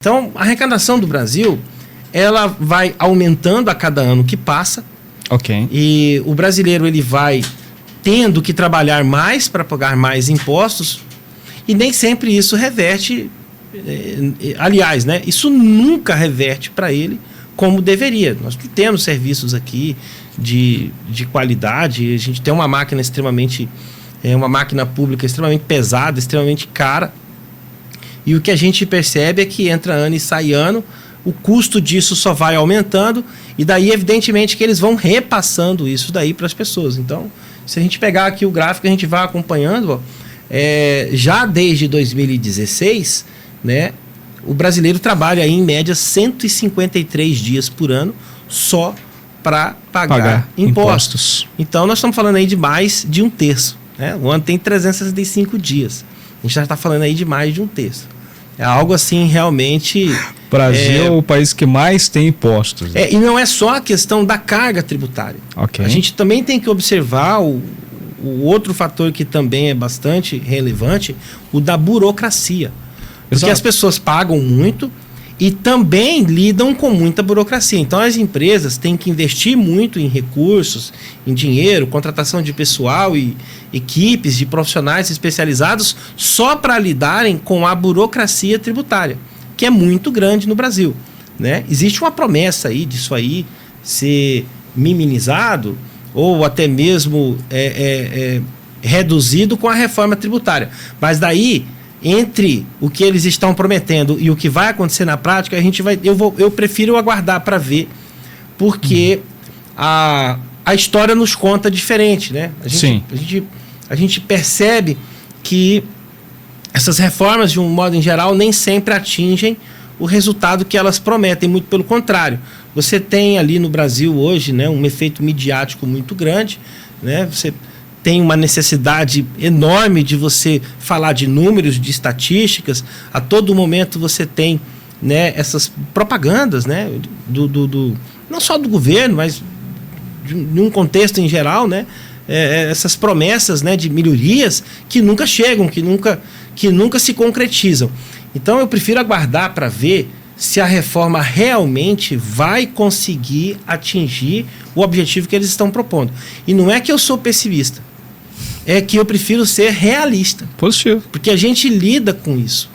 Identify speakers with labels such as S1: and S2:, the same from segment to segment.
S1: Então, a arrecadação do Brasil, ela vai aumentando a cada ano que passa.
S2: Ok.
S1: E o brasileiro, ele vai tendo que trabalhar mais para pagar mais impostos. E nem sempre isso reverte. Aliás, né? Isso nunca reverte para ele como deveria. Nós temos serviços aqui de qualidade. A gente tem uma máquina uma máquina pública extremamente pesada, extremamente cara. E o que a gente percebe é que entra ano e sai ano, o custo disso só vai aumentando, e daí, evidentemente, que eles vão repassando isso daí para as pessoas. Então, se a gente pegar aqui o gráfico, a gente vai acompanhando, já desde 2016, né, o brasileiro trabalha aí, em média 153 dias por ano só para pagar impostos. Então, nós estamos falando aí de mais de um terço. Né? O ano tem 365 dias. A gente já está falando aí de mais de um terço. É algo assim realmente...
S2: O Brasil é o país que mais tem impostos. Né?
S1: E não é só a questão da carga tributária.
S2: Okay.
S1: A gente também tem que observar o outro fator que também é bastante relevante, o da burocracia. Porque
S2: Exato.
S1: as pessoas pagam muito e também lidam com muita burocracia. Então as empresas têm que investir muito em recursos, em dinheiro, contratação de pessoal e equipes de profissionais especializados só para lidarem com a burocracia tributária, que é muito grande no Brasil. Né? Existe uma promessa aí disso aí ser minimizado ou até mesmo reduzido com a reforma tributária. Mas daí, entre o que eles estão prometendo e o que vai acontecer na prática, eu prefiro aguardar para ver, porque a história nos conta diferente, né? A gente percebe que essas reformas, de um modo em geral, nem sempre atingem o resultado que elas prometem, muito pelo contrário. Você tem ali no Brasil hoje, né, um efeito midiático muito grande, né? Você tem uma necessidade enorme de você falar de números, de estatísticas. A todo momento você tem, né, essas propagandas, né, não só do governo, mas de um contexto em geral, né, essas promessas, né, de melhorias que nunca chegam, que nunca se concretizam. Então eu prefiro aguardar para ver se a reforma realmente vai conseguir atingir o objetivo que eles estão propondo. E não é que eu sou pessimista, é que eu prefiro ser realista.
S2: Positivo.
S1: Porque a gente lida com isso.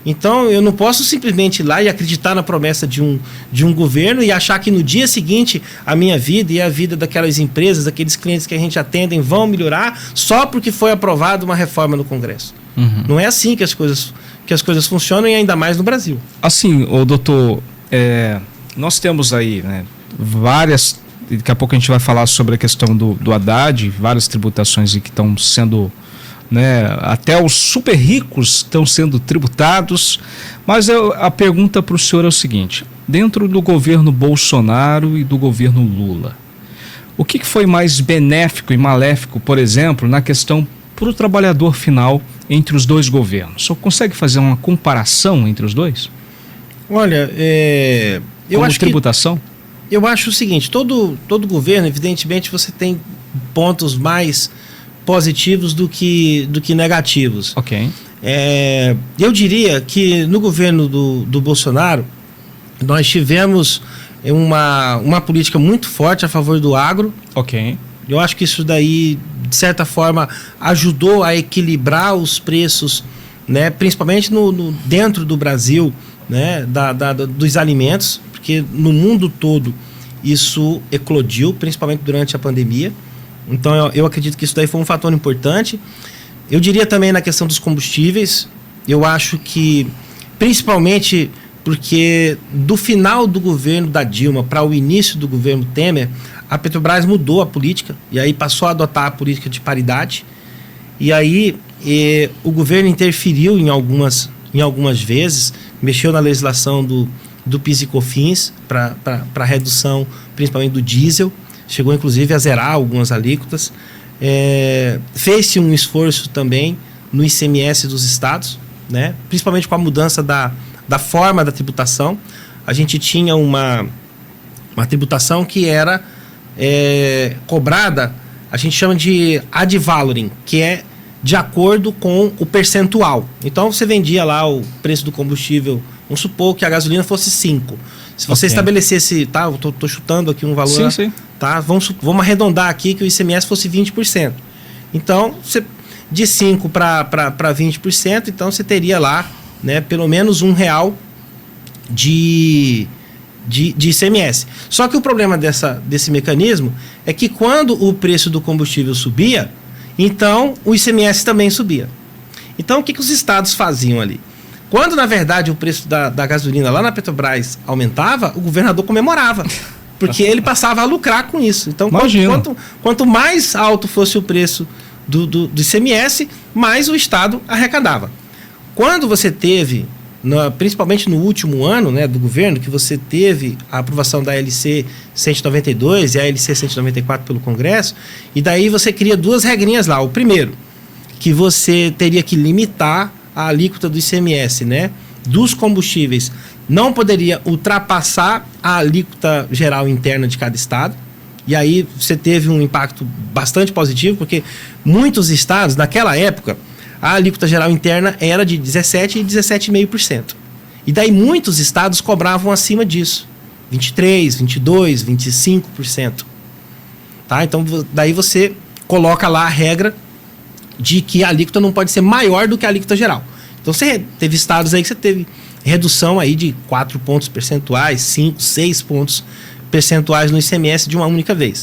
S1: Então, eu não posso simplesmente ir lá e acreditar na promessa de um governo e achar que no dia seguinte a minha vida e a vida daquelas empresas, daqueles clientes que a gente atendem vão melhorar só porque foi aprovada uma reforma no Congresso. Uhum. Não é assim que as coisas funcionam, e ainda mais no Brasil.
S2: Assim, doutor, nós temos aí, né, várias... Daqui a pouco a gente vai falar sobre a questão do Haddad, várias tributações que estão sendo, né, até os super ricos estão sendo tributados. Mas a pergunta para o senhor é o seguinte: dentro do governo Bolsonaro e do governo Lula, o que foi mais benéfico e maléfico, por exemplo, na questão para o trabalhador final entre os dois governos? O senhor consegue fazer uma comparação entre os dois?
S1: Olha, eu acho
S2: tributação?
S1: Eu acho o seguinte: todo governo, evidentemente, você tem pontos mais positivos do que negativos.
S2: Ok.
S1: Eu diria que no governo do Bolsonaro, nós tivemos uma política muito forte a favor do agro.
S2: Ok.
S1: Eu acho que isso daí, de certa forma, ajudou a equilibrar os preços, né, principalmente dentro do Brasil, né, dos alimentos, porque no mundo todo isso eclodiu, principalmente durante a pandemia. Então eu acredito que isso daí foi um fator importante. Eu diria também na questão dos combustíveis, eu acho que principalmente porque do final do governo da Dilma para o início do governo Temer, a Petrobras mudou a política e aí passou a adotar a política de paridade. E aí o governo interferiu em algumas vezes, mexeu na legislação do PIS e COFINS para redução principalmente do diesel, chegou inclusive a zerar algumas alíquotas. Fez-se um esforço também no ICMS dos estados, né? Principalmente com a mudança da forma da tributação. A gente tinha uma tributação que era cobrada, a gente chama de ad valorem, que é de acordo com o percentual. Então você vendia lá o preço do combustível Vamos supor que a gasolina fosse 5. Se você estabelecesse, tá? Eu tô chutando aqui um valor,
S2: sim.
S1: Tá? Vamos arredondar aqui que o ICMS fosse 20%. Então, de 5% para 20%, então você teria lá, né, pelo menos R$1 de ICMS. Só que o problema desse mecanismo é que quando o preço do combustível subia, então o ICMS também subia. Então, o que os estados faziam ali? Quando, na verdade, o preço da gasolina lá na Petrobras aumentava, o governador comemorava, porque ele passava a lucrar com isso. Então, quanto mais alto fosse o preço do ICMS, mais o estado arrecadava. Quando você teve, principalmente no último ano, né, do governo, que você teve a aprovação da LC 192 e a LC 194 pelo Congresso, e daí você cria 2 regrinhas lá. O primeiro, que você teria que limitar a alíquota do ICMS, né, dos combustíveis, não poderia ultrapassar a alíquota geral interna de cada estado. E aí você teve um impacto bastante positivo, porque muitos estados, naquela época, a alíquota geral interna era de 17% e 17,5%. E daí muitos estados cobravam acima disso, 23%, 22%, 25%. Tá? Então daí você coloca lá a regra de que a alíquota não pode ser maior do que a alíquota geral. Então você teve estados aí que você teve redução aí de 4 pontos percentuais, 5, 6 pontos percentuais no ICMS de uma única vez.